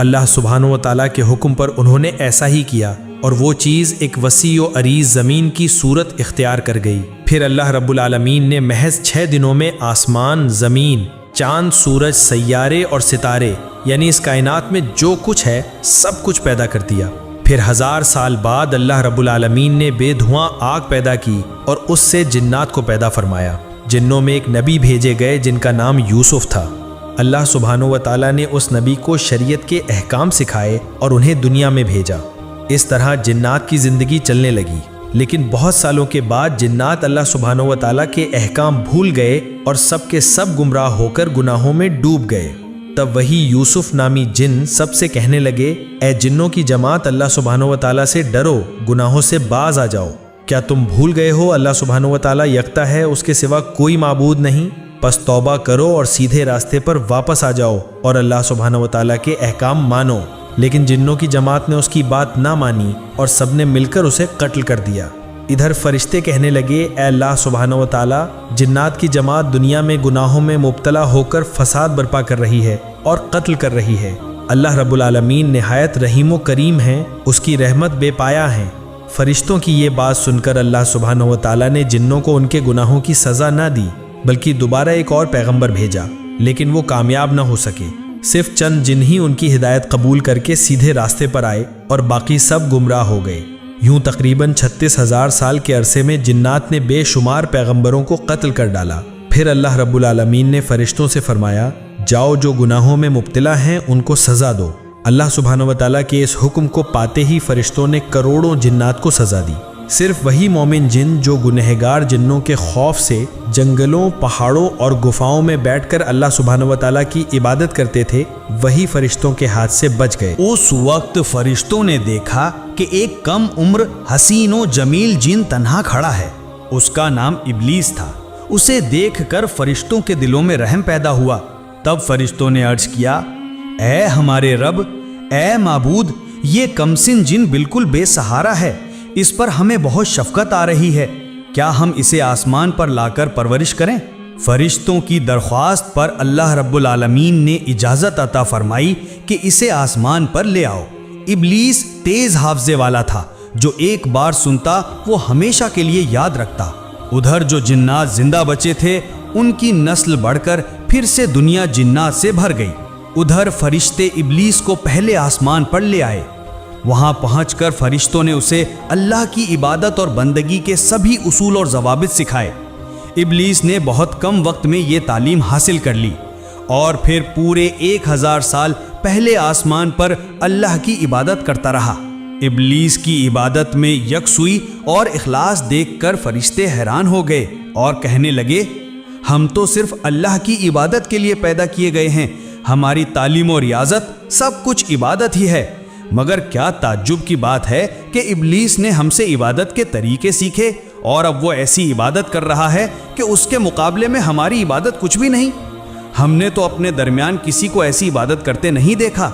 اللہ سبحانہ و تعالیٰ کے حکم پر انہوں نے ایسا ہی کیا اور وہ چیز ایک وسیع و عریض زمین کی صورت اختیار کر گئی۔ پھر اللہ رب العالمین نے محض 6 دنوں میں آسمان، زمین، چاند، سورج، سیارے اور ستارے یعنی اس کائنات میں جو کچھ ہے سب کچھ پیدا کر دیا۔ پھر 1000 سال بعد اللہ رب العالمین نے بے دھواں آگ پیدا کی اور اس سے جنات کو پیدا فرمایا۔ جنوں میں ایک نبی بھیجے گئے جن کا نام یوسف تھا۔ اللہ سبحانہ و تعالیٰ نے اس نبی کو شریعت کے احکام سکھائے اور انہیں دنیا میں بھیجا۔ اس طرح جنات کی زندگی چلنے لگی، لیکن بہت سالوں کے بعد جنات اللہ سبحانہ و تعالیٰ کے احکام بھول گئے اور سب کے سب گمراہ ہو کر گناہوں میں ڈوب گئے۔ تب وہی یوسف نامی جن سب سے کہنے لگے، اے جنوں کی جماعت، اللہ سبحانہ و تعالیٰ سے ڈرو، گناہوں سے باز آ جاؤ۔ کیا تم بھول گئے ہو اللہ سبحانہ و تعالیٰ یکتا ہے، اس کے سوا کوئی معبود نہیں؟ پس توبہ کرو اور سیدھے راستے پر واپس آ جاؤ اور اللہ سبحانہ و تعالیٰ کے احکام مانو۔ لیکن جنوں کی جماعت نے اس کی بات نہ مانی اور سب نے مل کر اسے قتل کر دیا۔ ادھر فرشتے کہنے لگے، اے اللہ سبحانہ و تعالیٰ، جنات کی جماعت دنیا میں گناہوں میں مبتلا ہو کر فساد برپا کر رہی ہے اور قتل کر رہی ہے۔ اللہ رب العالمین نہایت رحیم و کریم ہیں، اس کی رحمت بے پایہ ہے۔ فرشتوں کی یہ بات سن کر اللہ سبحانہ و تعالیٰ نے جنوں کو ان کے گناہوں کی سزا نہ دی، بلکہ دوبارہ ایک اور پیغمبر بھیجا، لیکن وہ کامیاب نہ ہو سکے۔ صرف چند جن ہی ان کی ہدایت قبول کر کے سیدھے راستے پر آئے اور باقی سب گمراہ ہو گئے۔ یوں تقریباً 36,000 سال کے عرصے میں جنات نے بے شمار پیغمبروں کو قتل کر ڈالا۔ پھر اللہ رب العالمین نے فرشتوں سے فرمایا، جاؤ جو گناہوں میں مبتلا ہیں ان کو سزا دو۔ اللہ سبحانہ و تعالیٰ کے اس حکم کو پاتے ہی فرشتوں نے کروڑوں جنات کو سزا دی۔ صرف وہی مومن جن جو گنہگار جنوں کے خوف سے جنگلوں، پہاڑوں اور گفاؤں میں بیٹھ کر اللہ سبحانہ و تعالیٰ کی عبادت کرتے تھے، وہی فرشتوں کے ہاتھ سے بچ گئے۔ اس وقت فرشتوں نے دیکھا کہ ایک کم عمر حسین و جمیل جن تنہا کھڑا ہے۔ اس کا نام ابلیس تھا۔ اسے دیکھ کر فرشتوں کے دلوں میں رحم پیدا ہوا۔ تب فرشتوں نے عرض کیا، اے ہمارے رب، اے معبود، یہ کمسن جن بالکل بے سہارا ہے، اس پر ہمیں بہت شفقت آ رہی ہے، کیا ہم اسے آسمان پر لا کر پرورش کریں؟ فرشتوں کی درخواست پر اللہ رب العالمین نے اجازت عطا فرمائی کہ اسے آسمان پر لے آؤ۔ ابلیس تیز حافظے والا تھا، جو ایک بار سنتا وہ ہمیشہ کے لیے یاد رکھتا۔ ادھر جو جنات زندہ بچے تھے، ان کی نسل بڑھ کر پھر سے دنیا جنات سے بھر گئی۔ ادھر فرشتے ابلیس کو پہلے آسمان پر لے آئے۔ وہاں پہنچ کر فرشتوں نے اسے اللہ کی عبادت اور بندگی کے سبھی اصول اور ضوابط سکھائے۔ ابلیس نے بہت کم وقت میں یہ تعلیم حاصل کر لی اور پھر پورے 1000 سال پہلے آسمان پر اللہ کی عبادت کرتا رہا۔ ابلیس کی عبادت میں یکسوئی اور اخلاص دیکھ کر فرشتے حیران ہو گئے اور کہنے لگے، ہم تو صرف اللہ کی عبادت کے لیے پیدا کیے گئے ہیں، ہماری تعلیم و ریاضت سب کچھ عبادت ہی ہے۔ مگر کیا تعجب کی بات ہے کہ ابلیس نے ہم سے عبادت کے طریقے سیکھے اور اب وہ ایسی عبادت کر رہا ہے کہ اس کے مقابلے میں ہماری عبادت کچھ بھی نہیں۔ ہم نے تو اپنے درمیان کسی کو ایسی عبادت کرتے نہیں دیکھا۔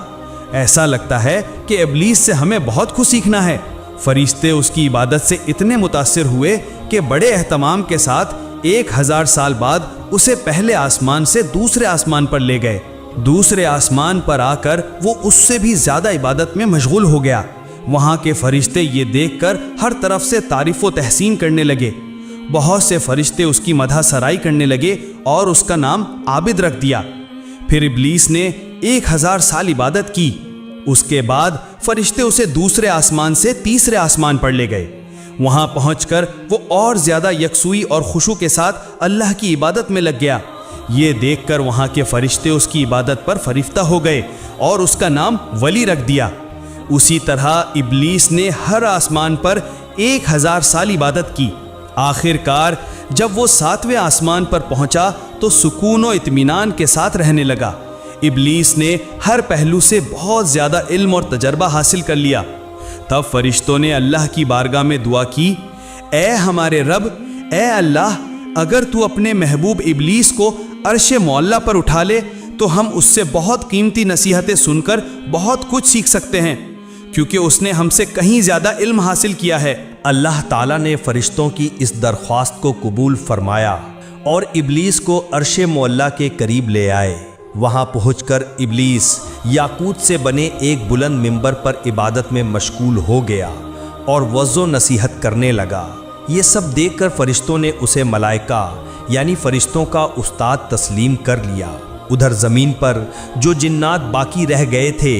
ایسا لگتا ہے کہ ابلیس سے ہمیں بہت کچھ سیکھنا ہے۔ فرشتے اس کی عبادت سے اتنے متاثر ہوئے کہ بڑے اہتمام کے ساتھ 1000 سال بعد اسے پہلے آسمان سے دوسرے آسمان پر لے گئے۔ دوسرے آسمان پر آ کر وہ اس سے بھی زیادہ عبادت میں مشغول ہو گیا۔ وہاں کے فرشتے یہ دیکھ کر ہر طرف سے تعریف و تحسین کرنے لگے۔ بہت سے فرشتے اس کی مدح سرائی کرنے لگے اور اس کا نام عابد رکھ دیا۔ پھر ابلیس نے 1000 سال عبادت کی۔ اس کے بعد فرشتے اسے دوسرے آسمان سے تیسرے آسمان پر لے گئے۔ وہاں پہنچ کر وہ اور زیادہ یکسوئی اور خشوع کے ساتھ اللہ کی عبادت میں لگ گیا۔ یہ دیکھ کر وہاں کے فرشتے اس کی عبادت پر فریفتہ ہو گئے اور اس کا نام ولی رکھ دیا۔ اسی طرح ابلیس نے ہر آسمان پر 1000 سال عبادت کی۔ آخر کار جب وہ 7ویں آسمان پر پہنچا تو سکون و اطمینان کے ساتھ رہنے لگا۔ ابلیس نے ہر پہلو سے بہت زیادہ علم اور تجربہ حاصل کر لیا۔ تب فرشتوں نے اللہ کی بارگاہ میں دعا کی، اے ہمارے رب، اے اللہ، اگر تو اپنے محبوب ابلیس کو عرش معلی پر اٹھا لے تو ہم اس سے بہت قیمتی نصیحتیں سن کر بہت کچھ سیکھ سکتے ہیں، کیونکہ اس نے ہم سے کہیں زیادہ علم حاصل کیا ہے۔ اللہ تعالیٰ نے فرشتوں کی اس درخواست کو قبول فرمایا اور ابلیس کو عرش معلی کے قریب لے آئے۔ وہاں پہنچ کر ابلیس یاقوت سے بنے ایک بلند ممبر پر عبادت میں مشغول ہو گیا اور وعظ و نصیحت کرنے لگا۔ یہ سب دیکھ کر فرشتوں نے اسے ملائکہ یعنی فرشتوں کا استاد تسلیم کر لیا۔ ادھر زمین پر جو جنات باقی رہ گئے تھے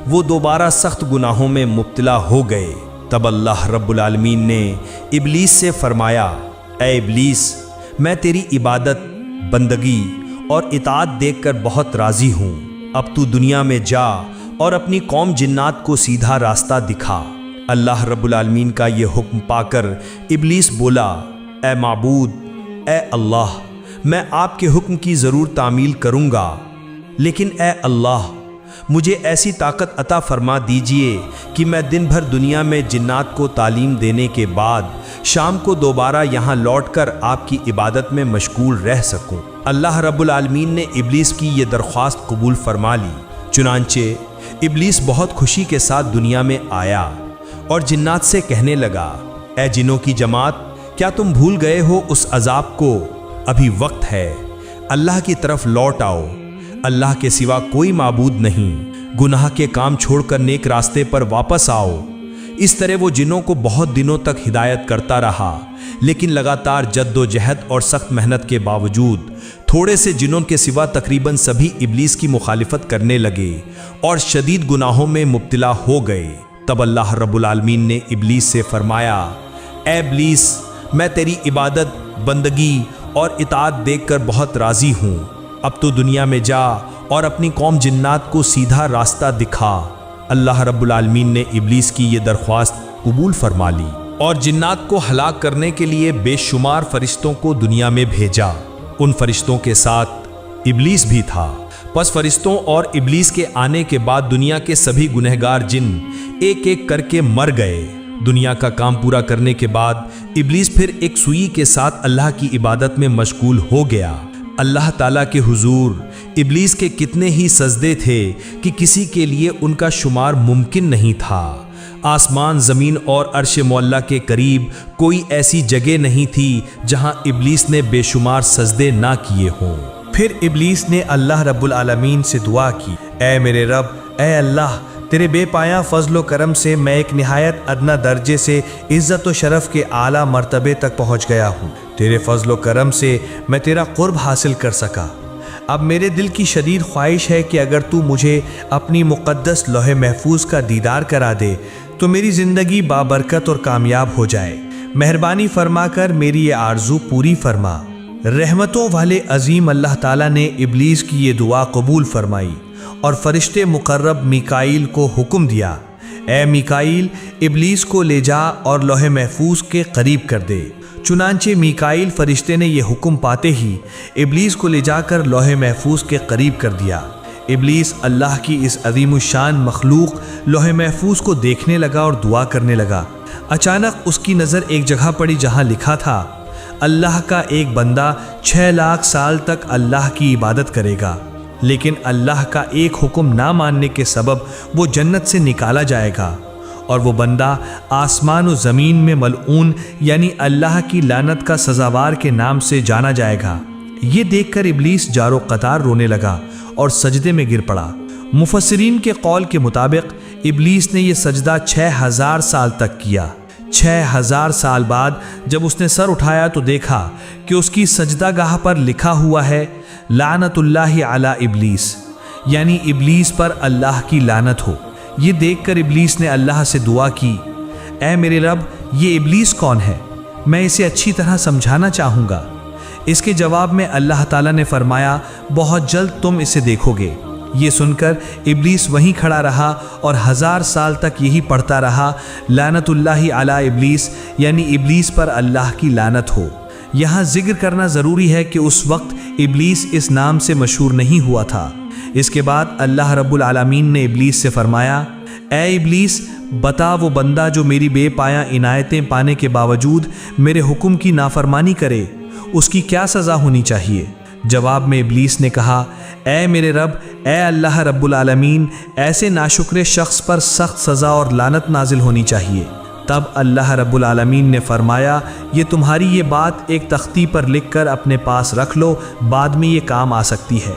وہ دوبارہ سخت گناہوں میں مبتلا ہو گئے۔ تب اللہ رب العالمین نے ابلیس سے فرمایا، اے ابلیس، میں تیری عبادت، بندگی اور اطاعت دیکھ کر بہت راضی ہوں۔ اب تو دنیا میں جا اور اپنی قوم جنات کو سیدھا راستہ دکھا۔ اللہ رب العالمین کا یہ حکم پا کر ابلیس بولا، اے معبود، اے اللہ، میں آپ کے حکم کی ضرور تعمیل کروں گا، لیکن اے اللہ، مجھے ایسی طاقت عطا فرما دیجئے کہ میں دن بھر دنیا میں جنات کو تعلیم دینے کے بعد شام کو دوبارہ یہاں لوٹ کر آپ کی عبادت میں مشغول رہ سکوں۔ اللہ رب العالمین نے ابلیس کی یہ درخواست قبول فرما لی۔ چنانچہ ابلیس بہت خوشی کے ساتھ دنیا میں آیا اور جنات سے کہنے لگا، اے جنوں کی جماعت، کیا تم بھول گئے ہو اس عذاب کو؟ ابھی وقت ہے، اللہ کی طرف لوٹ آؤ۔ اللہ کے سوا کوئی معبود نہیں، گناہ کے کام چھوڑ کر نیک راستے پر واپس آؤ۔ اس طرح وہ جنوں کو بہت دنوں تک ہدایت کرتا رہا، لیکن لگاتار جد و جہد اور سخت محنت کے باوجود تھوڑے سے جنوں کے سوا تقریباً سبھی ابلیس کی مخالفت کرنے لگے اور شدید گناہوں میں مبتلا ہو گئے۔ تب اللہ رب العالمین نے ابلیس سے فرمایا، اے ابلیس، میں تیری عبادت، بندگی اور اطاعت دیکھ کر بہت راضی ہوں۔ اب تو دنیا میں جا اور اپنی قوم جنات کو سیدھا راستہ دکھا۔ اللہ رب العالمین نے ابلیس کی یہ درخواست قبول فرما لی اور جنات کو ہلاک کرنے کے لیے بے شمار فرشتوں کو دنیا میں بھیجا۔ ان فرشتوں کے ساتھ ابلیس بھی تھا۔ پس فرشتوں اور ابلیس کے آنے کے بعد دنیا کے سبھی گنہگار جن ایک ایک کر کے مر گئے۔ دنیا کا کام پورا کرنے کے بعد ابلیس پھر ایک سوئی کے ساتھ اللہ کی عبادت میں مشغول ہو گیا۔ اللہ تعالیٰ کے حضور ابلیس کے کتنے ہی سجدے تھے کہ کسی کے لیے ان کا شمار ممکن نہیں تھا۔ آسمان، زمین اور عرش معلیٰ کے قریب کوئی ایسی جگہ نہیں تھی جہاں ابلیس نے بے شمار سجدے نہ کیے ہوں۔ پھر ابلیس نے اللہ رب العالمین سے دعا کی، اے میرے رب، اے اللہ، تیرے بے پایاں فضل و کرم سے میں ایک نہایت ادنا درجے سے عزت و شرف کے اعلیٰ مرتبے تک پہنچ گیا ہوں۔ تیرے فضل و کرم سے میں تیرا قرب حاصل کر سکا۔ اب میرے دل کی شدید خواہش ہے کہ اگر تو مجھے اپنی مقدس لوح محفوظ کا دیدار کرا دے تو میری زندگی بابرکت اور کامیاب ہو جائے۔ مہربانی فرما کر میری یہ آرزو پوری فرما۔ رحمتوں والے عظیم اللہ تعالیٰ نے ابلیس کی یہ دعا قبول فرمائی اور فرشتے مقرب میکائیل کو حکم دیا، اے میکائیل، ابلیس کو لے جا اور لوح محفوظ کے قریب کر دے۔ چنانچہ میکائیل فرشتے نے یہ حکم پاتے ہی ابلیس کو لے جا کر لوح محفوظ کے قریب کر دیا۔ ابلیس اللہ کی اس عظیم الشان مخلوق لوح محفوظ کو دیکھنے لگا اور دعا کرنے لگا۔ اچانک اس کی نظر ایک جگہ پڑی جہاں لکھا تھا، اللہ کا ایک بندہ 6 لاکھ سال تک اللہ کی عبادت کرے گا، لیکن اللہ کا ایک حکم نہ ماننے کے سبب وہ جنت سے نکالا جائے گا، اور وہ بندہ آسمان و زمین میں ملعون یعنی اللہ کی لعنت کا سزاوار کے نام سے جانا جائے گا۔ یہ دیکھ کر ابلیس جارو قطار رونے لگا اور سجدے میں گر پڑا۔ مفسرین کے قول کے مطابق ابلیس نے یہ سجدہ 6000 سال تک کیا۔ 6000 سال بعد جب اس نے سر اٹھایا تو دیکھا کہ اس کی سجدہ گاہ پر لکھا ہوا ہے، لعنت اللہ علی ابلیس، یعنی ابلیس پر اللہ کی لعنت ہو۔ یہ دیکھ کر ابلیس نے اللہ سے دعا کی، اے میرے رب، یہ ابلیس کون ہے؟ میں اسے اچھی طرح سمجھانا چاہوں گا۔ اس کے جواب میں اللہ تعالیٰ نے فرمایا، بہت جلد تم اسے دیکھو گے۔ یہ سن کر ابلیس وہیں کھڑا رہا اور 1000 سال تک یہی پڑھتا رہا، لعنت اللہ علی ابلیس، یعنی ابلیس پر اللہ کی لعنت ہو۔ یہاں ذکر کرنا ضروری ہے کہ اس وقت ابلیس اس نام سے مشہور نہیں ہوا تھا۔ اس کے بعد اللہ رب العالمین نے ابلیس سے فرمایا، اے ابلیس، بتا وہ بندہ جو میری بے پایاں عنایتیں پانے کے باوجود میرے حکم کی نافرمانی کرے، اس کی کیا سزا ہونی چاہیے؟ جواب میں ابلیس نے کہا، اے میرے رب، اے اللہ رب العالمین، ایسے ناشکر شخص پر سخت سزا اور لعنت نازل ہونی چاہیے۔ تب اللہ رب العالمین نے فرمایا، یہ تمہاری یہ بات ایک تختی پر لکھ کر اپنے پاس رکھ لو، بعد میں یہ کام آ سکتی ہے۔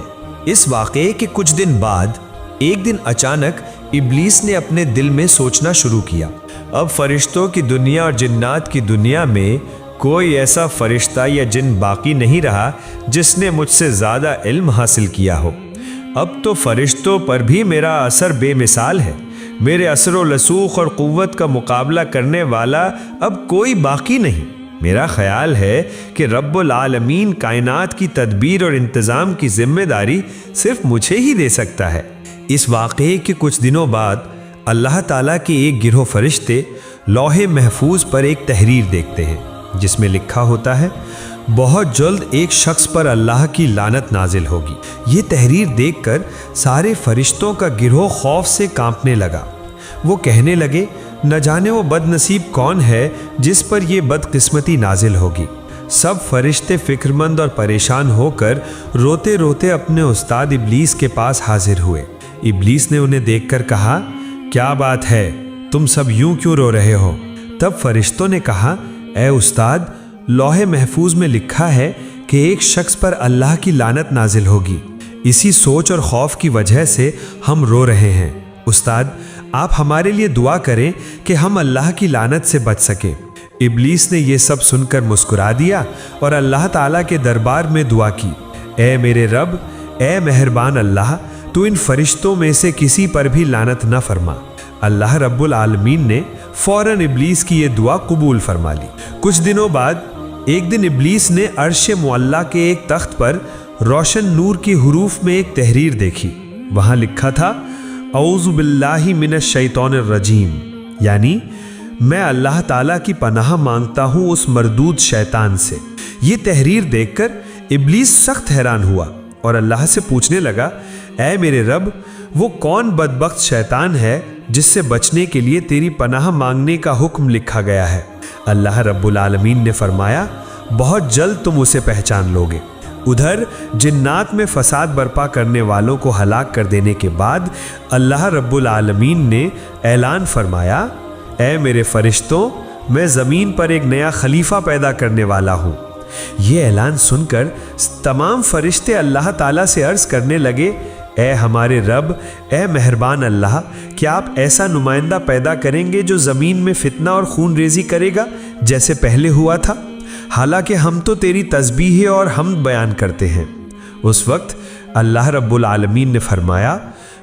اس واقعے کے کچھ دن بعد ایک دن اچانک ابلیس نے اپنے دل میں سوچنا شروع کیا، اب فرشتوں کی دنیا اور جنات کی دنیا میں کوئی ایسا فرشتہ یا جن باقی نہیں رہا جس نے مجھ سے زیادہ علم حاصل کیا ہو۔ اب تو فرشتوں پر بھی میرا اثر بے مثال ہے، میرے اثر و رسوخ اور قوت کا مقابلہ کرنے والا اب کوئی باقی نہیں۔ میرا خیال ہے کہ رب العالمین کائنات کی تدبیر اور انتظام کی ذمہ داری صرف مجھے ہی دے سکتا ہے۔ اس واقعے کے کچھ دنوں بعد اللہ تعالیٰ کے ایک گروہ فرشتے لوح محفوظ پر ایک تحریر دیکھتے ہیں جس میں لکھا ہوتا ہے، بہت جلد ایک شخص پر اللہ کی لعنت نازل ہوگی۔ یہ تحریر دیکھ کر سارے فرشتوں کا گروہ خوف سے کانپنے لگا۔ وہ کہنے لگے، نہ جانے وہ بد نصیب کون ہے جس پر یہ بدقسمتی نازل ہوگی۔ سب فرشتے فکرمند اور پریشان ہو کر روتے روتے اپنے استاد ابلیس کے پاس حاضر ہوئے۔ ابلیس نے انہیں دیکھ کر کہا، کیا بات ہے، تم سب یوں کیوں رو رہے ہو؟ تب فرشتوں نے کہا، اے استاد، لوح محفوظ میں لکھا ہے کہ ایک شخص پر اللہ کی لعنت نازل ہوگی، اسی سوچ اور خوف کی وجہ سے ہم رو رہے ہیں۔ استاد، آپ ہمارے لیے دعا کریں کہ ہم اللہ کی لعنت سے بچ سکیں۔ ابلیس نے یہ سب سن کر مسکرا دیا اور اللہ تعالیٰ کے دربار میں دعا کی، اے میرے رب، اے مہربان اللہ، تو ان فرشتوں میں سے کسی پر بھی لعنت نہ فرما۔ اللہ رب العالمین نے فوراً ابلیس کی یہ دعا قبول فرما لی۔ کچھ دنوں بعد ایک دن ابلیس نے عرش معلیٰ کے ایک تخت پر روشن نور کی حروف میں ایک تحریر دیکھی۔ وہاں لکھا تھا، اعوذ باللہ من الشیطان الرجیم، یعنی میں اللہ تعالیٰ کی پناہ مانگتا ہوں اس مردود شیطان سے۔ یہ تحریر دیکھ کر ابلیس سخت حیران ہوا اور اللہ سے پوچھنے لگا، اے میرے رب، وہ کون بدبخت شیطان ہے جس سے بچنے کے لیے تیری پناہ مانگنے کا حکم لکھا گیا ہے؟ اللہ رب العالمین نے فرمایا، بہت جلد تم اسے پہچان لوگے۔ ادھر جنات میں فساد برپا کرنے والوں کو ہلاک کر دینے کے بعد اللہ رب العالمین نے اعلان فرمایا، اے میرے فرشتوں، میں زمین پر ایک نیا خلیفہ پیدا کرنے والا ہوں۔ یہ اعلان سن کر تمام فرشتے اللہ تعالیٰ سے عرض کرنے لگے، اے ہمارے رب، اے مہربان اللہ، کیا آپ ایسا نمائندہ پیدا کریں گے جو زمین میں فتنہ اور خون ریزی کرے گا جیسے پہلے ہوا تھا؟ حالانکہ ہم تو تیری تسبیح اور حمد بیان کرتے ہیں۔ اس وقت اللہ رب العالمین نے فرمایا،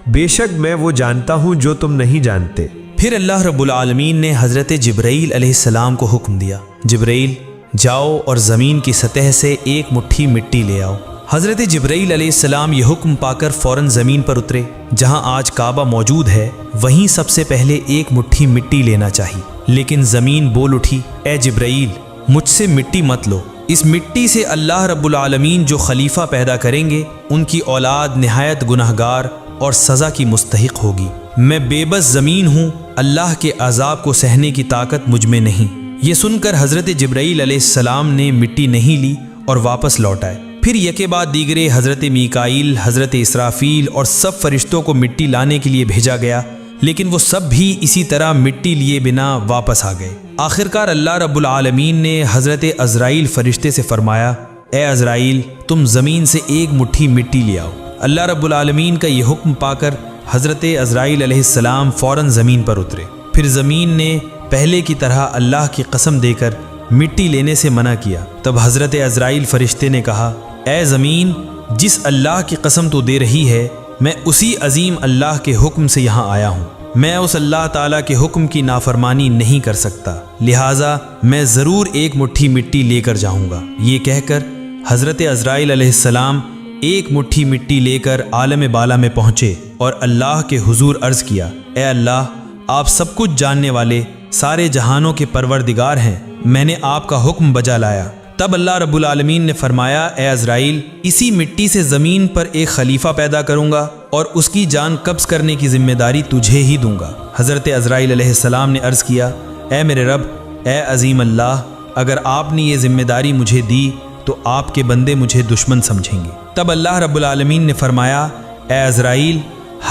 بے شک میں وہ جانتا ہوں جو تم نہیں جانتے۔ پھر اللہ رب العالمین نے حضرت جبرائیل علیہ السلام کو حکم دیا، جبرائیل جاؤ اور زمین کی سطح سے ایک مٹھی مٹی لے آؤ۔ حضرت جبرائیل علیہ السلام یہ حکم پا کر فوراً زمین پر اترے۔ جہاں آج کعبہ موجود ہے وہیں سب سے پہلے ایک مٹھی مٹی لینا چاہیے، لیکن زمین بول اٹھی، اے جبرائیل، مجھ سے مٹی مت لو، اس مٹی سے اللہ رب العالمین جو خلیفہ پیدا کریں گے ان کی اولاد نہایت گناہگار اور سزا کی مستحق ہوگی۔ میں بے بس زمین ہوں، اللہ کے عذاب کو سہنے کی طاقت مجھ میں نہیں۔ یہ سن کر حضرت جبرائیل علیہ السلام نے مٹی نہیں لی اور واپس لوٹ آئے۔ پھر یکے بعد دیگرے حضرت میکائیل، حضرت اسرافیل اور سب فرشتوں کو مٹی لانے کے لیے بھیجا گیا، لیکن وہ سب بھی اسی طرح مٹی لیے بنا واپس آ گئے۔ آخرکار اللہ رب العالمین نے حضرت عزرائیل فرشتے سے فرمایا، اے عزرائیل، تم زمین سے ایک مٹھی مٹی لے آؤ۔ اللہ رب العالمین کا یہ حکم پا کر حضرت عزرائیل علیہ السلام فوراً زمین پر اترے۔ پھر زمین نے پہلے کی طرح اللہ کی قسم دے کر مٹی لینے سے منع کیا۔ تب حضرت عزرائیل فرشتے نے کہا، اے زمین، جس اللہ کی قسم تو دے رہی ہے، میں اسی عظیم اللہ کے حکم سے یہاں آیا ہوں۔ میں اس اللہ تعالیٰ کے حکم کی نافرمانی نہیں کر سکتا، لہٰذا میں ضرور ایک مٹھی مٹی لے کر جاؤں گا۔ یہ کہہ کر حضرت عزرائیل علیہ السلام ایک مٹھی مٹی لے کر عالم بالا میں پہنچے اور اللہ کے حضور عرض کیا، اے اللہ، آپ سب کچھ جاننے والے، سارے جہانوں کے پروردگار ہیں، میں نے آپ کا حکم بجا لایا۔ تب اللہ رب العالمین نے فرمایا، اے عزرائیل، اسی مٹی سے زمین پر ایک خلیفہ پیدا کروں گا اور اس کی جان قبض کرنے کی ذمہ داری تجھے ہی دوں گا۔ حضرت عزرائیل علیہ السلام نے عرض کیا، اے میرے رب، اے عظیم اللہ، اگر آپ نے یہ ذمہ داری مجھے دی تو آپ کے بندے مجھے دشمن سمجھیں گے۔ تب اللہ رب العالمین نے فرمایا، اے عزرائیل،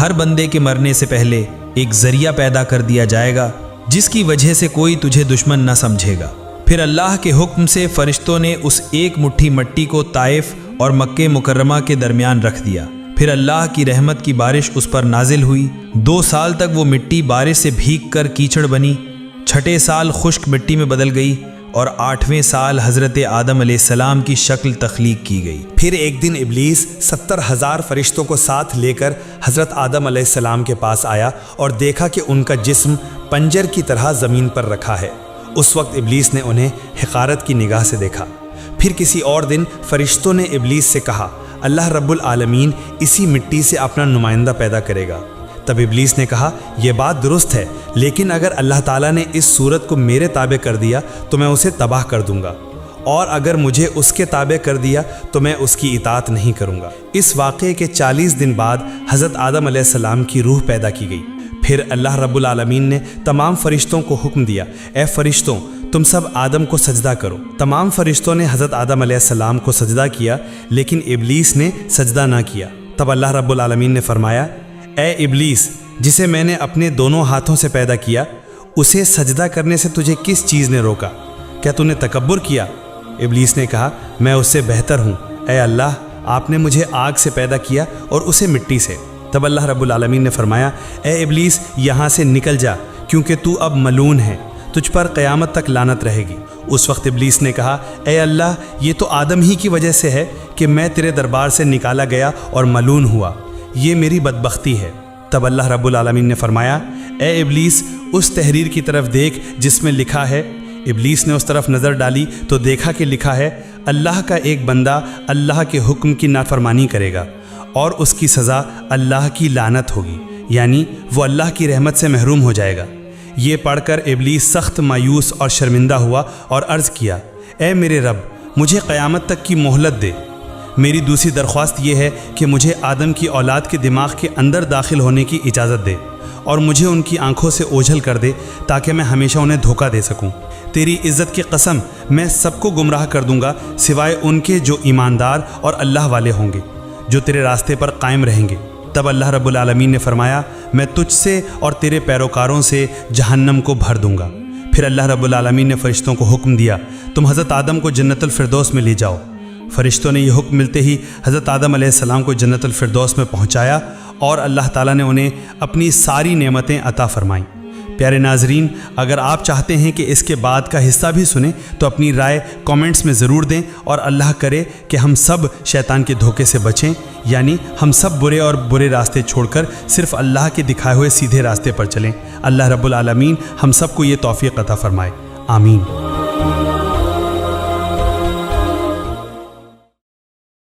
ہر بندے کے مرنے سے پہلے ایک ذریعہ پیدا کر دیا جائے گا جس کی وجہ سے کوئی تجھے دشمن نہ سمجھے گا۔ پھر اللہ کے حکم سے فرشتوں نے اس ایک مٹھی مٹی کو طائف اور مکہ مکرمہ کے درمیان رکھ دیا۔ پھر اللہ کی رحمت کی بارش اس پر نازل ہوئی۔ 2 سال تک وہ مٹی بارش سے بھیگ کر کیچڑ بنی، 6 سال خشک مٹی میں بدل گئی، اور 8ویں سال حضرت آدم علیہ السلام کی شکل تخلیق کی گئی۔ پھر ایک دن ابلیس 70,000 فرشتوں کو ساتھ لے کر حضرت آدم علیہ السلام کے پاس آیا اور دیکھا کہ ان کا جسم پنجر کی طرح زمین پر رکھا ہے۔ اس وقت ابلیس نے انہیں حقارت کی نگاہ سے دیکھا۔ پھر کسی اور دن فرشتوں نے ابلیس سے کہا، اللہ رب العالمین اسی مٹی سے اپنا نمائندہ پیدا کرے گا۔ تب ابلیس نے کہا، یہ بات درست ہے، لیکن اگر اللہ تعالیٰ نے اس صورت کو میرے تابع کر دیا تو میں اسے تباہ کر دوں گا، اور اگر مجھے اس کے تابع کر دیا تو میں اس کی اطاعت نہیں کروں گا۔ اس واقعے کے 40 دن بعد حضرت آدم علیہ السلام کی روح پیدا کی گئی۔ پھر اللہ رب العالمین نے تمام فرشتوں کو حکم دیا، اے فرشتوں، تم سب آدم کو سجدہ کرو۔ تمام فرشتوں نے حضرت آدم علیہ السلام کو سجدہ کیا، لیکن ابلیس نے سجدہ نہ کیا۔ تب اللہ رب العالمین نے فرمایا، اے ابلیس، جسے میں نے اپنے دونوں ہاتھوں سے پیدا کیا، اسے سجدہ کرنے سے تجھے کس چیز نے روکا؟ کیا تو نے تکبر کیا؟ ابلیس نے کہا، میں اس سے بہتر ہوں۔ اے اللہ، آپ نے مجھے آگ سے پیدا کیا اور اسے مٹی سے۔ تب اللہ رب العالمین نے فرمایا، اے ابلیس، یہاں سے نکل جا، کیونکہ تو اب ملعون ہے، تجھ پر قیامت تک لعنت رہے گی۔ اس وقت ابلیس نے کہا، اے اللہ، یہ تو آدم ہی کی وجہ سے ہے کہ میں تیرے دربار سے نکالا گیا اور ملعون ہوا، یہ میری بدبختی ہے۔ تب اللہ رب العالمین نے فرمایا، اے ابلیس، اس تحریر کی طرف دیکھ جس میں لکھا ہے۔ ابلیس نے اس طرف نظر ڈالی تو دیکھا کہ لکھا ہے، اللہ کا ایک بندہ اللہ کے حکم کی نافرمانی کرے گا اور اس کی سزا اللہ کی لعنت ہوگی، یعنی وہ اللہ کی رحمت سے محروم ہو جائے گا۔ یہ پڑھ کر ابلیس سخت مایوس اور شرمندہ ہوا اور عرض کیا، اے میرے رب، مجھے قیامت تک کی مہلت دے۔ میری دوسری درخواست یہ ہے کہ مجھے آدم کی اولاد کے دماغ کے اندر داخل ہونے کی اجازت دے اور مجھے ان کی آنکھوں سے اوجھل کر دے تاکہ میں ہمیشہ انہیں دھوکہ دے سکوں۔ تیری عزت کی قسم، میں سب کو گمراہ کر دوں گا سوائے ان کے جو ایماندار اور اللہ والے ہوں گے، جو تیرے راستے پر قائم رہیں گے۔ تب اللہ رب العالمین نے فرمایا، میں تجھ سے اور تیرے پیروکاروں سے جہنم کو بھر دوں گا۔ پھر اللہ رب العالمین نے فرشتوں کو حکم دیا، تم حضرت آدم کو جنت الفردوس میں لے جاؤ۔ فرشتوں نے یہ حکم ملتے ہی حضرت آدم علیہ السلام کو جنت الفردوس میں پہنچایا اور اللہ تعالیٰ نے انہیں اپنی ساری نعمتیں عطا فرمائیں۔ پیارے ناظرین، اگر آپ چاہتے ہیں کہ اس کے بعد کا حصہ بھی سنیں تو اپنی رائے کامنٹس میں ضرور دیں، اور اللہ کرے کہ ہم سب شیطان کے دھوکے سے بچیں، یعنی ہم سب برے راستے چھوڑ کر صرف اللہ کے دکھائے ہوئے سیدھے راستے پر چلیں۔ اللہ رب العالمین ہم سب کو یہ توفیق عطا فرمائے، آمین۔